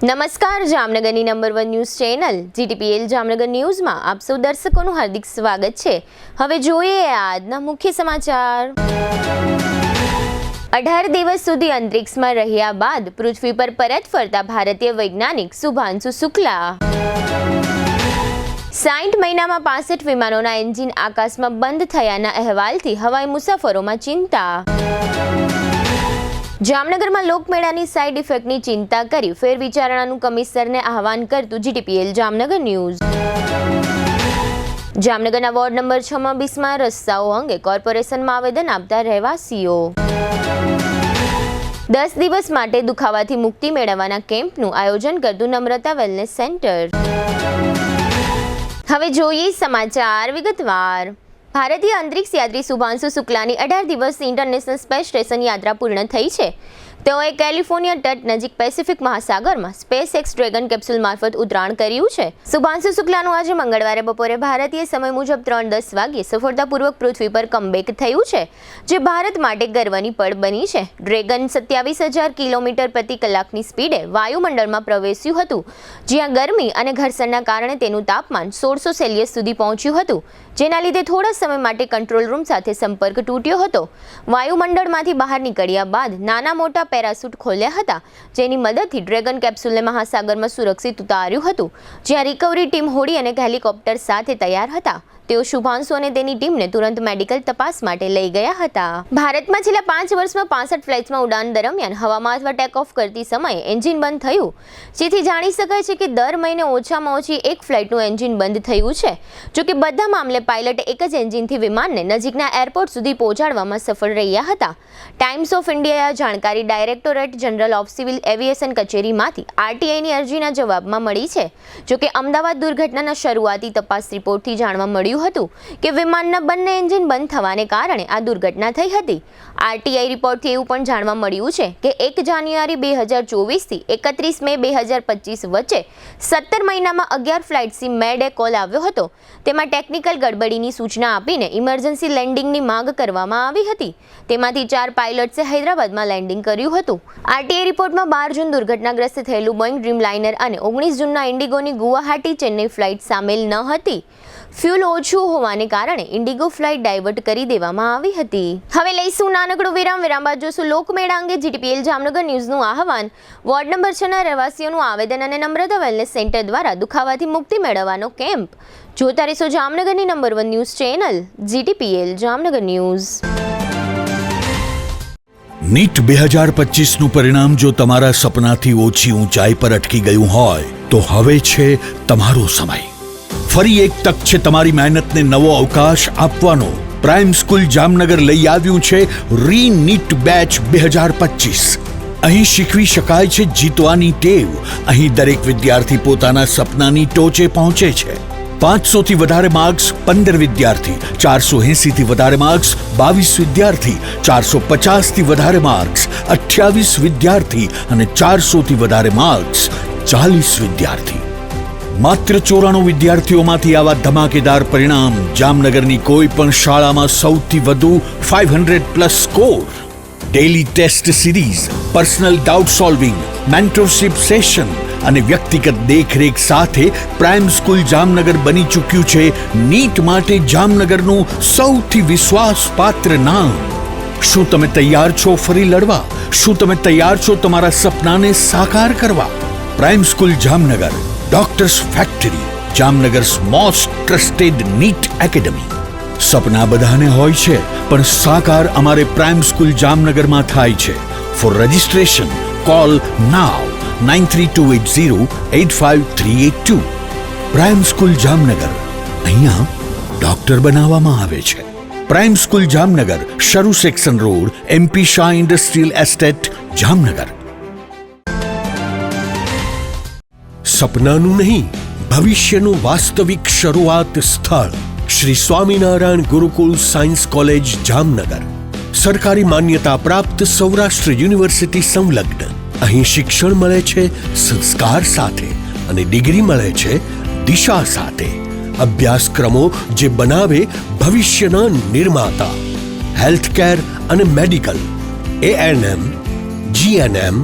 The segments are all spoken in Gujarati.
નમસ્કાર, જામનગરની number 1 news channel GTPL Jamnagar ન્યૂઝમાં આપ સૌ દર્શકોનું હાર્દિક સ્વાગત છે। હવે જોઈએ આજના મુખ્ય સમાચાર। 18 દિવસ સુધી અંતરિક્ષમાં રહ્યા બાદ પૃથ્વી પર પરત ફરતા ભારતીય વૈજ્ઞાનિક શુભાંશુ શુક્લા। 60 મહિનામાં 65 વિમાનોના એન્જિન આકાશમાં બંધ થયાના અહેવાલથી હવાઈ મુસાફરોમાં ચિંતા। જામનગરમાં લોકમેળાની સાઇડ ઇફેક્ટની ચિંતા કરી ફેર વિચારણાનું કમિશનરને આહવાન કરતું GTPL જામનગર ન્યૂઝ। જામનગરના વોર્ડ નંબર 6 માં બિસ્માર રસ્તાઓ અંગે કોર્પોરેશનમાં આવેદન આપતા રહેવાસીઓ। 10 દિવસ માટે દુખાવાથી મુક્તિ મેળવવાના કેમ્પનું આયોજન કરતું નમ્રતા વેલનેસ સેન્ટર। હવે જોઈએ સમાચાર વિગતવાર। ભારતીય અંતરિક્ષ યાત્રી શુભાંશુ શુક્લાની 18 દિવસની ઇન્ટરનેશનલ સ્પેસ સ્ટેશન યાત્રા પૂર્ણ થઈ છે। તેઓએ કેલિફોર્નિયા તટ નજીક પેસિફિક મહાસાગરમાં સ્પેસએક્સ ડ્રેગન કેપ્સ્યુલ મારફત ઉતરાણ કર્યું છે। શુભાંશુ શુક્લાનું આજે મંગળવારે બપોરે ભારતીય સમય મુજબ 3:10 વાગ્યે સફળતાપૂર્વક પૃથ્વી પર કમબેક થયું છે, જે ભારત માટે ગર્વની પળ બની છે। ડ્રેગન 27,000 કિલોમીટર પ્રતિ કલાકની સ્પીડે વાયુમંડળમાં પ્રવેશ્યું હતું, જ્યાં ગરમી અને ઘર્ષણના કારણે તેનું તાપમાન 1600 સેલ્સિયસ સુધી પહોંચ્યું હતું, જેના લીધે થોડા સમય માટે કંટ્રોલ રૂમ સાથે સંપર્ક તૂટ્યો હતો। વાયુમંડળમાંથી બહાર નીકળ્યા બાદ નાના મોટા પેરાશૂટ ખોલ્યા હતા, જેની મદદથી ડ્રેગન કેપ્સ્યુલને મહાસાગરમાં સુરક્ષિત ઉતાર્યું હતું, જ્યાં રિકવરી ટીમ હોડી અને હેલિકોપ્ટર સાથે તૈયાર હતા। તેઓ શુભાંશુ અને તેની ટીમને તુરંત મેડિકલ તપાસ માટે લઈ ગયા હતા। ભારતમાં છેલ્લા 5 વર્ષમાં 65 ફ્લાઇટ્સમાં ઉડાન દરમિયાન હવામાં અથવા ટેક ઓફ કરતી સમયે એન્જિન બંધ થયું, જેથી જાણી શકાય છે કે દર મહિને ઓછામાં ઓછી એક ફ્લાઇટનું એન્જિન બંધ થયું છે। જોકે બધા મામલે પાયલટ એક જ એન્જિનથી વિમાનને નજીકના એરપોર્ટ સુધી પહોંચાડવામાં સફળ રહ્યા હતા। ટાઈમ્સ ઓફ ઇન્ડિયાએ જાણકારી Directorate General of Civil Aviation કચેરીમાંથી RTIની અરજીના જવાબમાં મળી છે। જોકે અમદાવાદ દુર્ઘટનાના શરૂઆતી તપાસ રિપોર્ટથી જાણવા મળ્યું હતું કે વિમાનના બંને એન્જિન બંધ થવાને કારણે આ દુર્ઘટના થઈ હતી। RTI રિપોર્ટથી એવું પણ જાણવા મળ્યું છે કે 1 જાન્યુઆરી 2024 થી 31 મે 2025 વચ્ચે 17 મહિનામાં 11 ફ્લાઇટ્સથી મેડે કોલ આવ્યો હતો। તેમાં ટેકનિકલ ગડબડીની સૂચના આપીને ઇમરજન્સી લેન્ડિંગની માંગ કરવામાં આવી હતી। તેમાંથી 4 પાયલટ્સે હૈદરાબાદમાં લેન્ડિંગ કર્યું હતું। RTI રિપોર્ટમાં 12 જૂન દુર્ઘટનાગ્રસ્ત થયેલું બોઇંગ ડ્રીમલાઇનર અને 19 જૂનના ઇન્ડિગોની ગુવાહાટી ચેન્નઈ ફ્લાઇટ સામેલ ન હતી। ફ્યુલ ઓછું હોવાને કારણે ઇન્ડિગો ફ્લાઇટ ડાયવર્ટ કરી દેવામાં આવી હતી। હવે લઈશું નાનકડો વિરામ બાદ જોશું લોકમેળા અંગે GTPL જામનગર ન્યૂઝનું આહવાન। વોર્ડ નંબર 6 ના રહેવાસીઓનું આવેદન અને નમ્રતા વેલનેસ સેન્ટર દ્વારા દુખાવાથી મુક્તિ મેળવવાનો કેમ્પ। જોતા રહેશો જામનગરની number 1 news channel GTPL Jamnagar news. NEET 2025નું પરિણામ જો તમારા સપનાથી ઓછી ઊંચાઈ પર અટકી ગયું હોય તો હવે છે તમારો સમય। ફરી એક તક છે તમારી મહેનતને નવો અવકાશ આપવાનો। પ્રાઇમ સ્કૂલ જામનગર લઈ આવ્યું છે રી નીટ બેચ 2025। અહીં શીખવી શકાય છે જીતવાની ટેવ। અહીં દરેક વિદ્યાર્થી પોતાના સપનાની ટોચે પહોંચે છે। 500 થી વધારે માર્ક્સ 15 વિદ્યાર્થી, 480 થી વધારે માર્ક્સ 22 વિદ્યાર્થી, 450 થી વધારે માર્ક્સ 28 વિદ્યાર્થી અને 400 થી વધારે માર્ક્સ 40 વિદ્યાર્થી। માત્ર 94 વિદ્યાર્થીઓમાંથી આવા ધમાકેદાર પરિણામ જામનગરની કોઈ પણ શાળામાં સૌથી વધુ 500+ score. Daily test series, personal doubt solving, mentorship session અને વ્યક્તિગત દેખરેખ સાથે પ્રાઇમ સ્કૂલ જામનગર બની ચૂક્યું છે નીટ માટે જામનગરનું સૌથી વિશ્વાસપાત્ર નામ। શું તમે તૈયાર છો ફરી લડવા? શું તમે તૈયાર છો તમારા સપનાને સાકાર કરવા? Prime School Jamnagar, doctors factory, Jamnagar's most trusted NEET academy. સપના બધાને હોય છે, પણ સાકાર અમારે પ્રાઇમ સ્કૂલ જામનગરમાં થાય છે। For registration call now 9328085382। Prime School Jamnagar, અહીંયા ડોક્ટર બનાવવામાં આવે છે। Prime School Jamnagar, Saru section road, MP Shah industrial estate, Jamnagar. સપનાનું નહીં, ભવિષ્યનું વાસ્તવિક શરૂઆત સ્થળ શ્રી સ્વામિનારાયણ ગુરુકુલ સાયન્સ કોલેજ જામનગર। સરકારી માન્યતા પ્રાપ્ત સૌરાષ્ટ્ર યુનિવર્સિટી સંલગ્ન। અહીં શિક્ષણ મળે છે સંસ્કાર સાથે અને ડિગ્રી મળે છે દિશા સાથે। અભ્યાસક્રમો જે બનાવે ભવિષ્યના નિર્માતા। હેલ્થકેર અને medical, ANM, GNM,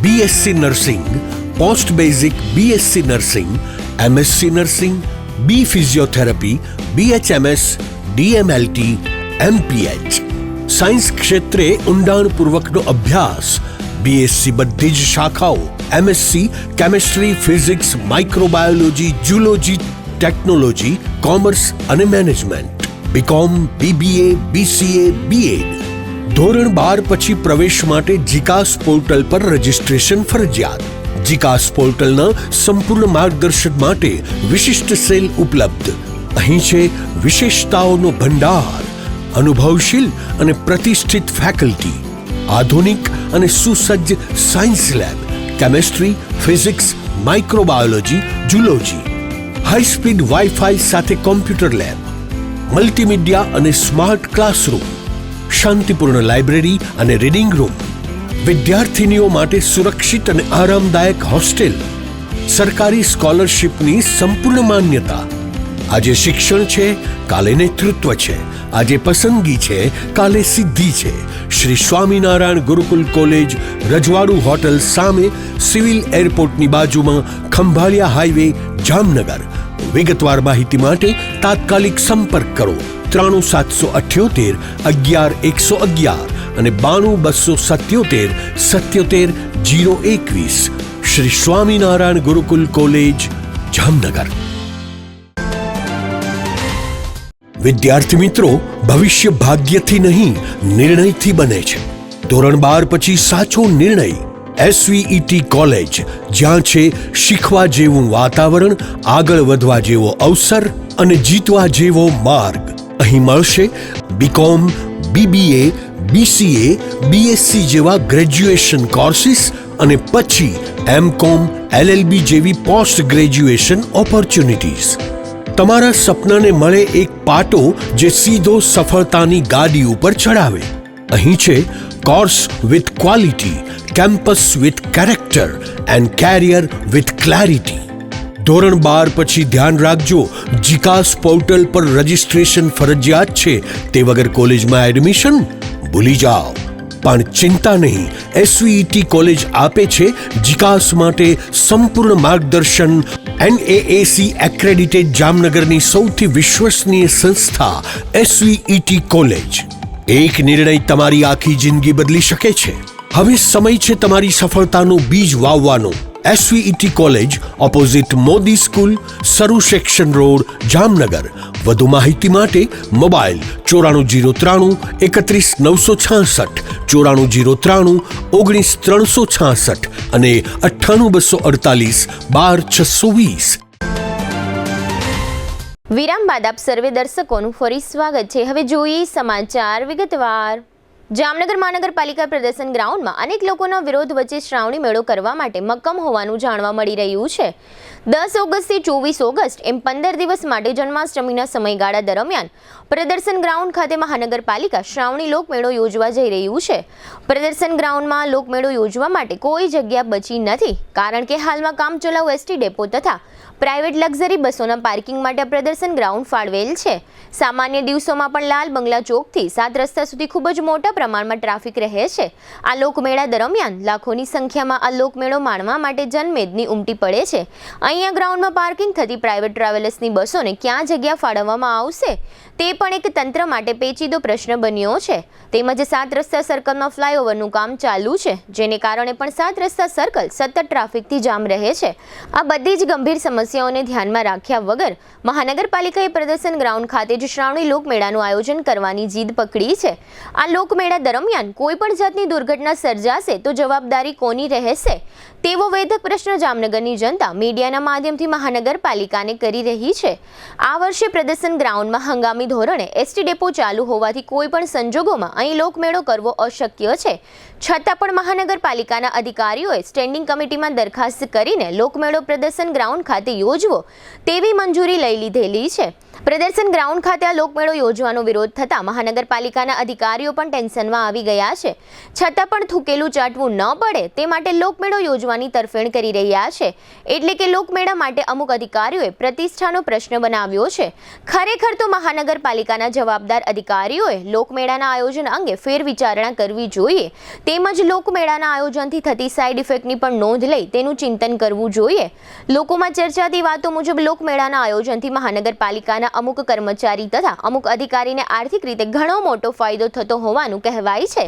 BSc nursing, post basic BSc nursing, MSc nursing, B physiotherapy, BHMS, DMLT, MPH. Science ક્ષેત્રે ઊંડાણપૂર્વકનો અભ્યાસ, BSc બધી જ શાખાઓ, MSc chemistry, physics, microbiology, zoology, technology, commerce અને management, BCom, BBA, BCA, BEd. ધોરણ 12 પછી પ્રવેશ માટે જીકાસ પોર્ટલ પર રજીસ્ટ્રેશન ફરજિયાત. જીકાસ પોર્ટલના સંપૂર્ણ માર્ગદર્શન માટે વિશિષ્ટ સેલ ઉપલબ્ધ. અહીં છે વિશેષતાઓનો ભંડાર, અનુભવશીલ અને પ્રતિષ્ઠિત ફેકલ્ટી, આધુનિક અને સુસજ્જ science lab, chemistry, physics, microbiology, zoology, high speed wifi સાથે કોમ્પ્યુટર લેબ, મલ્ટીમીડિયા અને સ્માર્ટ ક્લાસરૂમ, શાંતિપૂર્ણ લાઇબ્રેરી અને રીડિંગ રૂમ, વિદ્યાર્થીનીઓ માટે સુરક્ષિત અને આરામદાયક હોસ્ટેલ, સરકારી સ્કોલરશિપની સંપૂર્ણ માન્યતા. આજે શિક્ષણ છે, કાલે નેતૃત્વ છે. આજે પસંદગી છે, કાલે સિદ્ધિ છે. શ્રી સ્વામિનારાયણ ગુરુકુલ કોલેજ, રજવાડુ હોટલ સામે, સિવિલ એરપોર્ટની બાજુમાં, ખંભાળિયા હાઈવે, જામનગર. વિગતવાર માહિતી માટે તાત્કાલિક સંપર્ક કરો 93778 11111 અને 92277 77 021. શ્રી સ્વામિનારાયણ ગુરુકુલ કોલેજ, જામનગર. વિદ્યાર્થી મિત્રો, ભવિષ્ય ભાગ્યથી નહીં, નિર્ણયથી બને છે. ધોરણ 12 પછી સાચો નિર્ણય SVET કોલેજ, જ્યાં છે શીખવા જેવું વાતાવરણ, આગળ વધવા જેવો અવસર અને જીતવા જેવો માર્ગ. અહીં મળશે BCom, BBA, BCA, BSc જેવા ગ્રેજ્યુએશન કોર્સિસ અને પછી MCom, LLB જેવી પોસ્ટ ગ્રેજ્યુએશન ઓપોર્ચ્યુનિટીઝ. તમારા સપનાને મળે એક પાટો જે સીધો સફળતાની ગાડી ઉપર ચડાવે. અહીં છે course with quality, campus with character and carrier with clarity. ધોરણ 12 પછી ધ્યાન રાખજો, જીકાસ પોર્ટલ પર રજીસ્ટ્રેશન ફરજિયાત છે. તે વગર કોલેજમાં એડમિશન ભૂલી જાઓ. પણ ચિંતા નહીં, SVET કોલેજ આપે છે જીકાસ માટે સંપૂર્ણ માર્ગદર્શન. NAAC એક્રેડિટેડ જામનગરની સૌથી વિશ્વસનીય સંસ્થા SVET કોલેજ. એક નિર્ણય તમારી આખી જિંદગી બદલી શકે છે. હવે સમય છે તમારી સફળતાનું બીજ વાવવાનો. SVET college, opposite Modi school, Saru section road, Jamnagar. વધુ માહિતી માટે મોબાઈલ 94093 31966, 94093 19366 અને 98248 12620. વિરામ બાદ આપ સર્વે દર્શકોનું ફરી સ્વાગત છે. હવે જોઈએ સમાચાર વિગતવાર. જામનગર મહાનગરપાલિકા પ્રદર્શન ગ્રાઉન્ડમાં અનેક લોકોના વિરોધ વચ્ચે શ્રાવણી મેળો કરવા માટે મક્કમ હોવાનું જાણવા મળી રહ્યું છે. 10 ઓગસ્ટથી 24 ઓગસ્ટ એમ 15 દિવસ માટે જન્માષ્ટમીના સમયગાળા દરમિયાન પ્રદર્શન ગ્રાઉન્ડ ખાતે મહાનગરપાલિકા શ્રાવણી લોકમેળો યોજવા જઈ રહ્યું છે. પ્રદર્શન ગ્રાઉન્ડમાં લોકમેળો યોજવા માટે કોઈ જગ્યા બચી નથી, કારણ કે હાલમાં કામચલાઉ ST ડેપો તથા પ્રાઇવેટ લક્ઝરી બસોના પાર્કિંગ માટે પ્રદર્શન ગ્રાઉન્ડ ફાળવેલ છે. સામાન્ય દિવસોમાં પણ લાલ બંગલા ચોકથી 7 રસ્તા સુધી ખૂબ જ મોટા પ્રમાણમાં ટ્રાફિક રહે છે. આ લોકમેળા દરમિયાન લાખોની સંખ્યામાં આ લોકમેળો માણવા માટે જનમેદની ઉમટી પડે છે. અહીંયા ગ્રાઉન્ડમાં પાર્કિંગ થતી પ્રાઇવેટ ટ્રાવેલર્સની બસોને ક્યાં જગ્યા ફાળવવામાં આવશે તે પણ એક તંત્ર માટે પેચીદો પ્રશ્ન બન્યો છે. તેમજ 7 રસ્તા સર્કલમાં ફ્લાયઓવરનું કામ ચાલુ છે, જેને કારણે પણ 7 રસ્તા સર્કલ સતત ટ્રાફિકથી જામ રહે છે. આ બધી જ ગંભીર સમસ્યાઓને ધ્યાનમાં રાખ્યા વગર મહાનગરપાલિકાએ પ્રદર્શન ગ્રાઉન્ડ ખાતે જ શ્રાવણી લોકમેળાનું આયોજન કરવાની જીદ પકડી છે. આ લોકમેળા દરમિયાન કોઈ પણ જાતની દુર્ઘટના સર્જાશે તો જવાબદારી કોની રહેશે તેવો વેધક પ્રશ્ન જામનગરની જનતા મીડિયાના માધ્યમથી મહાનગરપાલિકાને કરી રહી છે. આ વર્ષે પ્રદર્શન ગ્રાઉન્ડમાં હંગામી ધોરણે ST ડેપો ચાલુ હોવાથી કોઈ પણ સંજોગોમાં અહીં લોકમેળો કરવો અશક્ય છે. છતાં પણ મહાનગરપાલિકાના અધિકારીઓએ સ્ટેન્ડિંગ કમિટીમાં દરખાસ્ત કરીને લોકમેળો પ્રદર્શન ગ્રાઉન્ડ ખાતે યોજવો તેવી મંજૂરી લઈ લીધેલી છે. પ્રદર્શન ગ્રાઉન્ડ ખાતે આ લોકમેળો યોજવાનો વિરોધ થતાં મહાનગરપાલિકાના અધિકારીઓ પણ ટેન્શનમાં આવી ગયા છે. છતાં પણ થૂકેલું ચાટવું ન પડે તે માટે લોકમેળો યોજવાની તરફેણ કરી રહ્યા છે. એટલે કે લોકમેળા માટે અમુક અધિકારીઓએ પ્રતિષ્ઠાનો પ્રશ્ન બનાવ્યો છે. ખરેખર તો મહાનગરપાલિકાના જવાબદાર અધિકારીઓએ લોકમેળાના આયોજન અંગે ફેરવિચારણા કરવી જોઈએ. તેમજ લોકમેળાના આયોજનથી થતી સાઇડ ઇફેક્ટની પણ નોંધ લઈ તેનું ચિંતન કરવું જોઈએ. લોકોમાં ચર્ચાતી વાતો મુજબ લોકમેળાના આયોજનથી મહાનગરપાલિકાના અમુક કર્મચારી તથા અમુક અધિકારીને આર્થિક રીતે ઘણો મોટો ફાયદો થતો હોવાનું કહેવાય છે.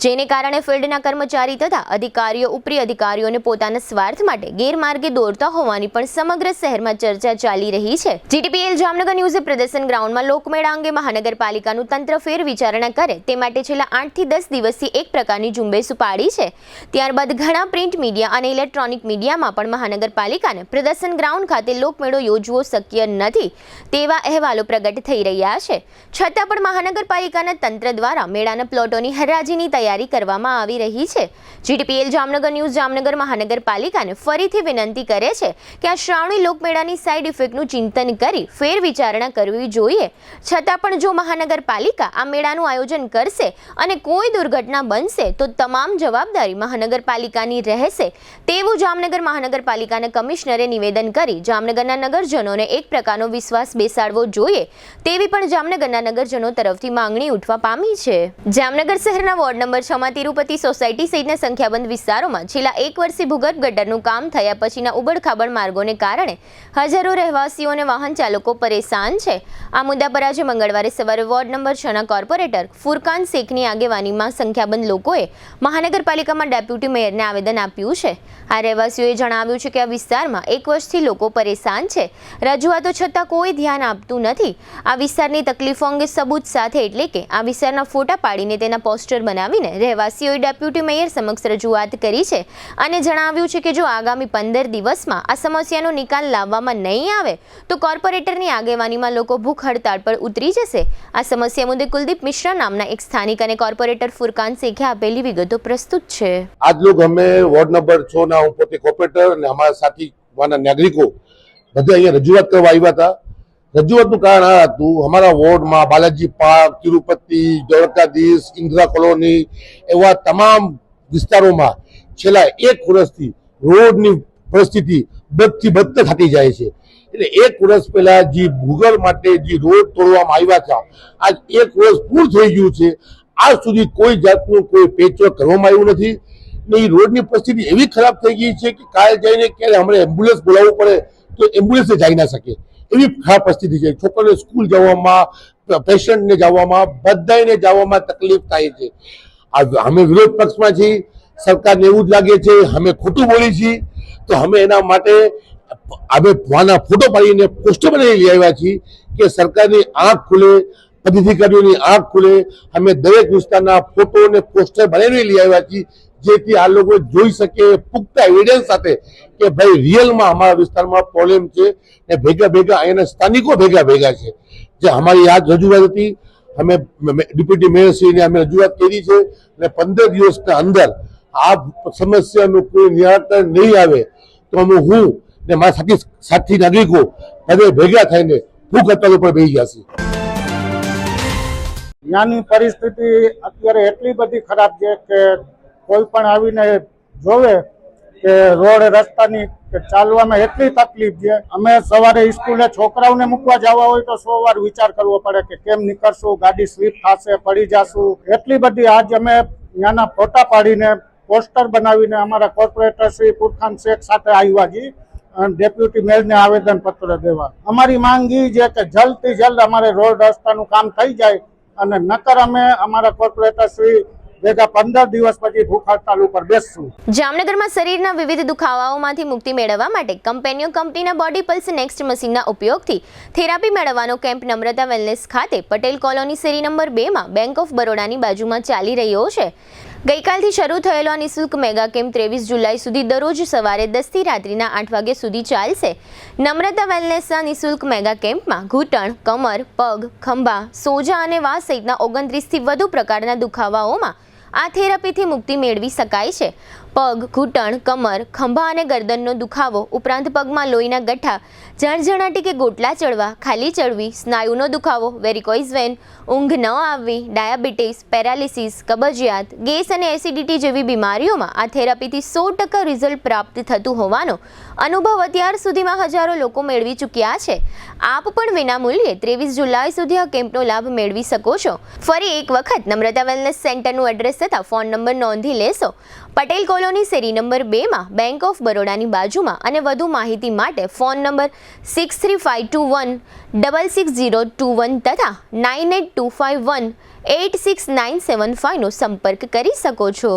જેને કારણે ફિલ્ડના કર્મચારી તથા અધિકારીઓ ઉપરી અધિકારીઓને પોતાના સ્વાર્થ માટે ગેરમાર્ગે દોરતા હોવાની પણ સમગ્ર શહેરમાં ચર્ચા ચાલી રહી છે. GTPL જામનગર ન્યૂઝે પ્રદર્શન ગ્રાઉન્ડમાં લોકમેળા અંગે મહાનગરપાલિકાનું તંત્ર ફેર વિચારણા કરે તે માટે છેલ્લા 8 થી 10 દિવસથી એક પ્રકારની ઝુંબેશ ઉપાડી છે. ત્યારબાદ ઘણા પ્રિન્ટ મીડિયા અને ઇલેક્ટ્રોનિક મીડિયામાં પણ મહાનગરપાલિકાને પ્રદર્શન ગ્રાઉન્ડ ખાતે લોકમેળો યોજવો શક્ય નથી તેવા અહેવાલો પ્રગટ થઈ રહ્યા છે. છતાં પણ મહાનગરપાલિકાના તંત્ર દ્વારા મેળાના પ્લોટોની હરાજીની તૈયારી કરવામાં આવી રહી છે. GTPL જામનગર ન્યૂઝ જામનગર મહાનગરપાલિકાને ફરીથી વિનંતી કરે છે કે આ શ્રાવણી લોકમેળાની સાઇડ ઇફેક્ટનું ચિંતન કરી ફેર વિચારણા કરવી જોઈએ. છતાં પણ જો મહાનગરપાલિકા આ મેળાનું આયોજન કરશે અને કોઈ દુર્ઘટના બનશે તો તમામ જવાબદારી મહાનગરપાલિકાની રહેશે તેવું જામનગર મહાનગરપાલિકાના કમિશનરે નિવેદન કરી જામનગરના નગરજનોને એક પ્રકારનો વિશ્વાસ બેસાડવો જોઈએ તેવી પણ જામનગરના નગરજનો તરફથી માંગણી ઉઠવા પામી છે. જામનગર શહેરના વોર્ડ નંબર 6 માં તિરુપતિ સોસાયટી સહિતના સંખ્યાબંધ વિસ્તારોમાં છેલ્લા 1 વર્ષથી ભૂગર્ભ ગટરનું કામ થયા પછીના ઉબડખાબડ માર્ગોને કારણે હજારો રહેવાસીઓ અને વાહન ચાલકો પરેશાન છે. આ મુદ્દા પર આજે મંગળવારે સવારે વોર્ડ નંબર 6 ના કોર્પોરેટર ફુરકાન શેખની આગેવાનીમાં સંખ્યાબંધ લોકોએ મહાનગરપાલિકામાં ડેપ્યુટી મેયરને આવેદન આપ્યું છે. આ રહેવાસીઓએ જણાવ્યું છે કે આ વિસ્તારમાં 1 વર્ષથી લોકો પરેશાન છે. રજૂઆતો છતાં કોઈ ધ્યાન આપતું નથી. આ વિસ્તારની તકલીફો અંગે સબૂત સાથે એટલે કે આ વિસ્તારના ફોટા પાડીને તેના પોસ્ટર બનાવીને રહેવાસીઓએ ડેપ્યુટી મેયર સમક્ષ રજૂઆત કરી છે અને જણાવ્યું છે કે જો આગામી 15 દિવસમાં આ સમસ્યાનો નિકાલ લાવવામાં નહીં આવે તો કોર્પોરેટરની આગેવાનીમાં લોકો ભૂખ હડતાળ પર ઉતરી જશે. આ સમસ્યા મુદ્દે કુલદીપ મિશ્રા નામના એક સ્થાનિક અને કોર્પોરેટર ફુરકાન શેખે આપેલી વિગતો પ્રસ્તુત છે. आज लोग हमें वार्ड नंबर 6 ના હું પોતે કોર્પોરેટર અને અમારા સાથી વાના નાગરિકો બધા અહીંયા રજૂઆત કરવા આવ્યા હતા. રજૂઆતનું કારણ આ હતું, અમારા વોર્ડમાં બાલાજી પાર્ક, તિરુપતિ, દ્વારકાધીશ, ઇન્દિરા કોલોની એવા તમામ વિસ્તારોમાં છેલ્લા 1 વર્ષથી રોડની પરિસ્થિતિ બદથી બદતર થતી જાય છે. એટલે 1 વર્ષ પહેલા જે ભૂગર્ભ માટે જે રોડ તોડવામાં આવ્યા હતા, આજ 1 વર્ષ પૂરું થઈ ગયું છે. આજ સુધી કોઈ જાતનું કોઈ પેચવર્ક કરવામાં આવ્યું નથી ને એ રોડની પરિસ્થિતિ એવી ખરાબ થઈ ગઈ છે કે કાલે જઈને ક્યારે અમારે એમ્બ્યુલન્સ બોલાવવું પડે તો એમ્બ્યુલન્સ જઈ ના શકે એવી ખરાબ પરિસ્થિતિ છે. છોકરીઓને સ્કૂલ જવામાં, પેશન્ટને જવામાં, બધાને જવામાં તકલીફ થાય છે. અમે વિરોધ પક્ષમાં છીએ, સરકારને એવું જ લાગે છે અમે ખોટું બોલી છીએ તો અમે એના માટે અમે વાના ફોટો પાડીને પોસ્ટર બનાવી લઈ આવ્યા છીએ કે સરકારની આંખ ખુલે, અધિકારીઓની આંખ ખુલે. અમે દરેક વિસ્તારના ફોટો અને પોસ્ટર બનાવી લઈ આવ્યા છીએ જેથી આ લોકો જોઈ શકે પુખ્તા એવિડન્સ સાથે કે ભાઈ રિયલમાં અમારા વિસ્તારમાં પ્રોબ્લેમ છે ને ભેગા ભેગા અહીંના સ્થાનિકો ભેગા છે. જે અમારી આ રજૂઆત હતી, અમે ડેપ્યુટી મેયરશ્રીને અમે રજૂઆત કરી છે અને 15 દિવસના અંદર આ સમસ્યાનું કોઈ નિરાકરણ નહીં આવે તો અમે હું ને મારા સાથી નાગરિકો બધે ભેગા થઈને ભૂખ હડતાલ ઉપર બેસી જશે. ત્યાંની પરિસ્થિતિ અત્યારે એટલી બધી ખરાબ છે કે કોઈ પણ આવીને જોવે કે રોડ રસ્તાની કે ચાલવામાં એટલી તકલીફ છે. અમે સવારે સ્કૂલે છોકરાઓને મૂકવા જવા હોય તો 100 વાર વિચાર કરવો પડે કે કેમ નીકળશું, ગાડી સ્લીપ થશે, પડી જશું. એટલી બધી આજ અમે ત્યાંના ફોટા પાડીને પોસ્ટર બનાવીને અમારા કોર્પોરેટર શ્રી ફુરકાન શેખ સાથે આવ્યા છીએ અને ડેપ્યુટી મેયરને આવેદન પત્ર દેવા. અમારી માંગ એ છે કે જલ્દથી જલ્દ અમારે રોડ રસ્તાનું કામ થઈ જાય અને નકર અમે અમારા કોર્પોરેટર શ્રી ભેગા 15 દિવસ પછી ભૂખ હડતાલ ઉપર બેસશું. જામનગરમાં શરીરના વિવિધ દુખાવાઓમાંથી મુક્તિ મેળવવા માટે કંપનીઓ કંપનીના બોડી પલ્સ નેક્સ્ટ મશીનના ઉપયોગથી થેરાપી મેળવવાનો કેમ્પ નમ્રતા વેલનેસ ખાતે પટેલ કોલોની શેરી નંબર 2 માં બેંક ઓફ બરોડાની બાજુમાં ચાલી રહ્યો છે. ગઈકાલથી શરૂ થયેલો આ નિઃશુલ્ક મેગા કેમ્પ 23 જુલાઈ સુધી દરરોજ સવારે 10 થી રાત્રિના 8 વાગ્યા સુધી ચાલશે. નમ્રતા વેલનેસના નિઃશુલ્ક મેગા કેમ્પમાં ઘૂંટણ, કમર, પગ, ખંભા, સોજા અને વાસ સહિતના 29 થી વધુ પ્રકારના દુખાવાઓમાં આ થેરાપીથી મુક્તિ મેળવી શકાય છે. પગ, ઘૂંટણ, કમર, ખંભા અને ગરદનનો દુખાવો ઉપરાંત પગમાં લોહીના ગઠ્ઠા, જણજણાટી કે ગોટલા ચડવા, ખાલી ચડવી, સ્નાયુનો દુખાવો, વેરિકોઇઝ વેન, ઊંઘ ન આવવી, ડાયાબિટીસ, પેરાલિસિસ, કબજિયાત, ગેસ અને એસિડિટી જેવી બીમારીઓમાં આ થેરાપીથી 100% રિઝલ્ટ પ્રાપ્ત થતું હોવાનો અનુભવ અત્યાર સુધીમાં હજારો લોકો મેળવી ચૂક્યા છે. આપ પણ વિનામૂલ્યે 23 જુલાઈ સુધી આ કેમ્પનો લાભ મેળવી શકો છો. ફરી એક વખત નમ્રતા વેલનેસ સેન્ટરનું એડ્રેસ તથા ફોન નંબર નોંધી લેશો. પટેલ કોલોની શેરી નંબર 2 માં બેંક ઓફ બરોડાની બાજુમાં. અને વધુ માહિતી માટે ફોન નંબર 6352166021 તથા 9825186975 નો સંપર્ક કરી શકો છો.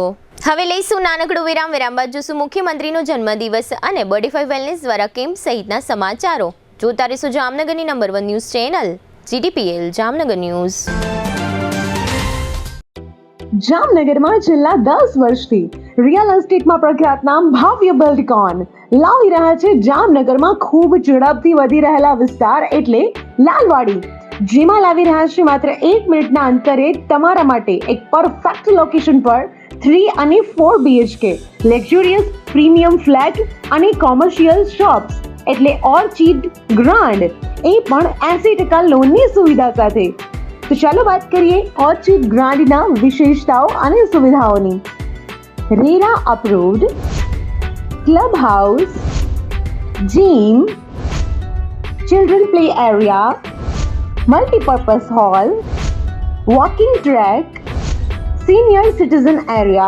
હવે લઈશું નાનકડો વિરામ. વિરામ બાદ જોશું મુખ્યમંત્રીનો જન્મદિવસ અને બોડીફાઈ વેલનેસ દ્વારા કેમ્પ સહિતના સમાચારો. જોતા રહેશો જામનગરની number 1 news channel GTPL Jamnagar news. જામનગરમાં છેલ્લા 10 વર્ષથી રિયલ એસ્ટેટમાં પ્રખ્યાત નામ ભવ્ય બિલ્ડકોન લાવી રહ્યા છે જામનગરમાં ખૂબ ઝડપથી વધી રહેલા વિસ્તાર એટલે લાલવાડી, જેમાં લાવી રહ્યા છે માત્ર 1 મિનિટના અંતરે તમારા માટે એક પરફેક્ટ લોકેશન પર 3 અને 4 BHK લક્ઝુરિયસ પ્રીમિયમ ફ્લેટ અને કોમર્શિયલ શોપ્સ એટલે ઓર્ચિડ ગ્રાન્ડ, એ પણ 80% લોનની સુવિધા સાથે. તો ચાલો વાત કરીએ ઓર્ચિડ ગ્રાન્ડના વિશેષતાઓ અને સુવિધાઓની. RERA approved, club house, gym, children play area, multipurpose hall, walking track, senior citizen area,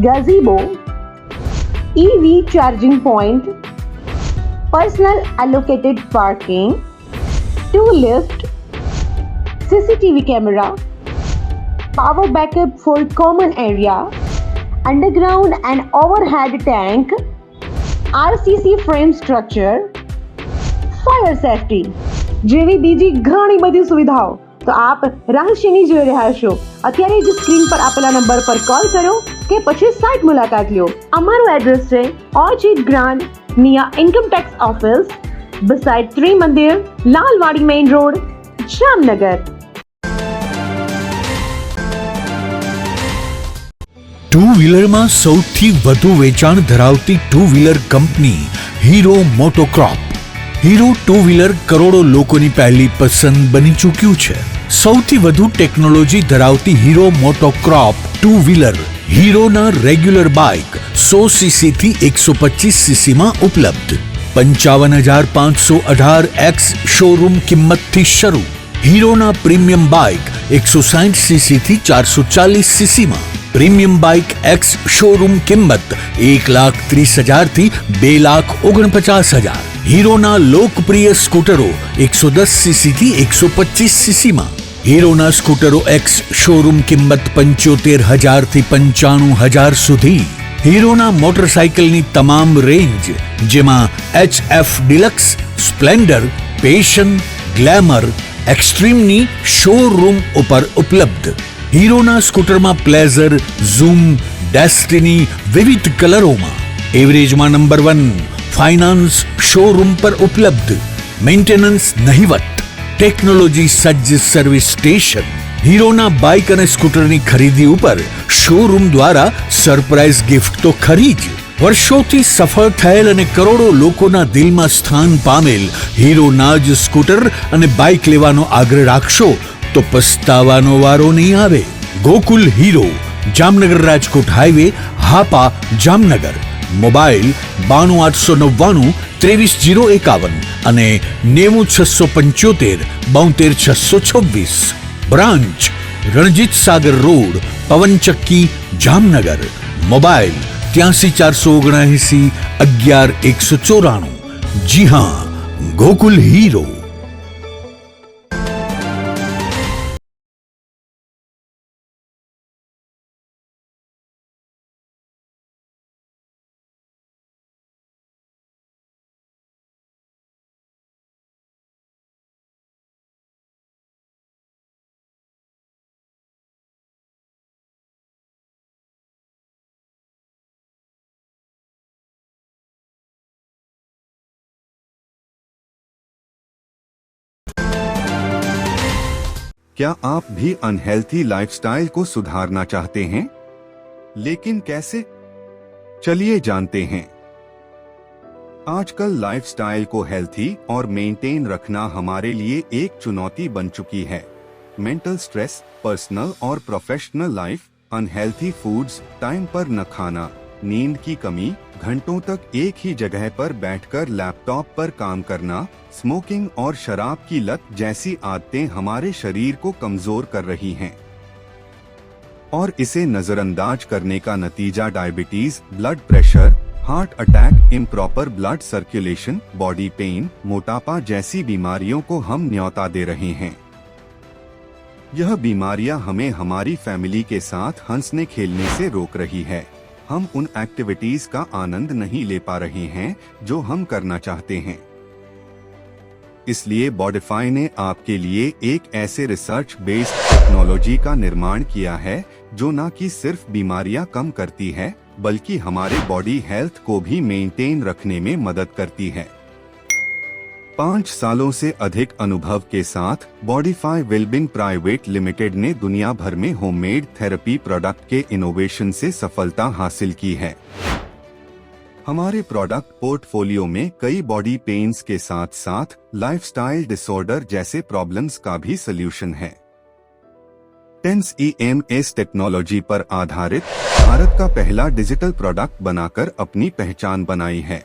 gazebo, EV charging point, personal allocated parking, 2 lift, CCTV camera, power backup for common area, underground and overhead tank, RCC frame structure, fire safety જેવી બીજી ઘણી બધી સુવિધાઓ. તો આપ રહસ્યની જોઈ રહ્યા છો. અત્યારે જ સ્ક્રીન પર આપેલા નંબર પર કોલ કરો કે પછી સાઇટ મુલાકાત લો. અમારું એડ્રેસ છે Orchid Grand near income tax office beside ત્રી મંદિર, Lalwadi main road, Jamnagar. Two વ્હીલરમાં સૌથી વધુ વેચાણ ધરાવતી two wheeler company Hero MotoCorp. Hero two wheeler કરોડો લોકોની પહેલી પસંદ બની ચૂક્યું છે. સૌથી વધુ ટેકનોલોજી ધરાવતી હીરો મોટોક્રોપ ટુ વ્હીલર હીરોના રેગ્યુલર બાઇક 100cc થી 125cc માં ઉપલબ્ધ. 55,518 શોરૂમ કિંમતથી શરૂ. હીરોના પ્રીમિયમ બાઇક 160cc થી 440cc માં. પ્રીમિયમ બાઇક એક્સ શોરૂમ કિંમત 1,30,000 થી 2,49,000. હીરોના લોકપ્રિય સ્કૂટરો 110cc થી 125cc માં. હીરોના સ્કૂટરો એક્સ શોરૂમ કિંમત 75,000 થી 95,000 સુધી. હીરોના મોટરસાઇકલની તમામ રેન્જ જેમાં HF deluxe, Splendor, Passion, Glamour, એક્સ્ટ્રીમની શોરૂમ ઉપર ઉપલબ્ધ. હીરોના સ્કૂટરમાં પ્લેઝર, ઝૂમ, ડેસ્ટિની વિવિધ કલરોમાં. એવરેજમાં નંબર 1. ફાઇનાન્સ શોરૂમ પર ઉપલબ્ધ. મેન્ટેનન્સ નહિવત. ટેકનોલોજી સજ્જ સર્વિસ સ્ટેશન. હીરોના બાઇક અને સ્કૂટરની ખરીદી ઉપર શોરૂમ દ્વારા સરપ્રાઇઝ ગિફ્ટ તો ખરી જ. વર્ષોથી સફળ થયેલ અને કરોડો લોકોના દિલમાં સ્થાન પામેલ હીરોના જ સ્કૂટર અને બાઇક લેવાનો આગ્રહ રાખશો તો પસ્તાવાનો વારો નહીં આવે. Gokul hero, Jamnagar Rajkot highway, Hapa, Jamnagar. Mobile 92,899 23,051 અને 90,675 72,626. Branch Ranjit Sagar road, પવનચક્કી, Jamnagar. Mobile 83,479 11,194. જી હા, ગોકુલ હીરો. क्या आप भी अनहेल्थी लाइफस्टाइल को सुधारना चाहते हैं? लेकिन कैसे? चलिए जानते हैं। आजकल लाइफस्टाइल को हेल्थी और मेंटेन रखना हमारे लिए एक चुनौती बन चुकी है। मेंटल स्ट्रेस, पर्सनल और professional life, unhealthy foods, time पर न खाना, नींद की कमी, घंटों तक एक ही जगह पर बैठकर लैपटॉप पर काम करना, स्मोकिंग और शराब की लत जैसी आदतें हमारे शरीर को कमजोर कर रही हैं। और इसे नजरअंदाज करने का नतीजा diabetes, blood pressure, heart attack, improper blood circulation, body pain, मोटापा जैसी बीमारियों को हम न्योता दे रहे हैं। यह बीमारियां हमें हमारी फैमिली के साथ हंसने खेलने से रोक रही है। हम उन एक्टिविटीज का आनंद नहीं ले पा रहे हैं जो हम करना चाहते हैं। इसलिए बॉडीफाई ने आपके लिए एक ऐसे रिसर्च बेस्ड टेक्नोलॉजी का निर्माण किया है जो न कि सिर्फ बीमारियां कम करती है बल्कि हमारे बॉडी हेल्थ को भी मेंटेन रखने में मदद करती है। 5 सालों से अधिक अनुभव के साथ बॉडीफाई वेलबींग प्राइवेट लिमिटेड ने दुनिया भर में होममेड थेरेपी प्रोडक्ट के इनोवेशन से सफलता हासिल की है। हमारे प्रोडक्ट पोर्टफोलियो में कई बॉडी पेन्स के साथ साथ लाइफस्टाइल डिसऑर्डर जैसे प्रॉब्लम्स का भी सलूशन है। टेंस EMS टेक्नोलॉजी पर आधारित भारत का पहला डिजिटल प्रोडक्ट बनाकर अपनी पहचान बनाई है,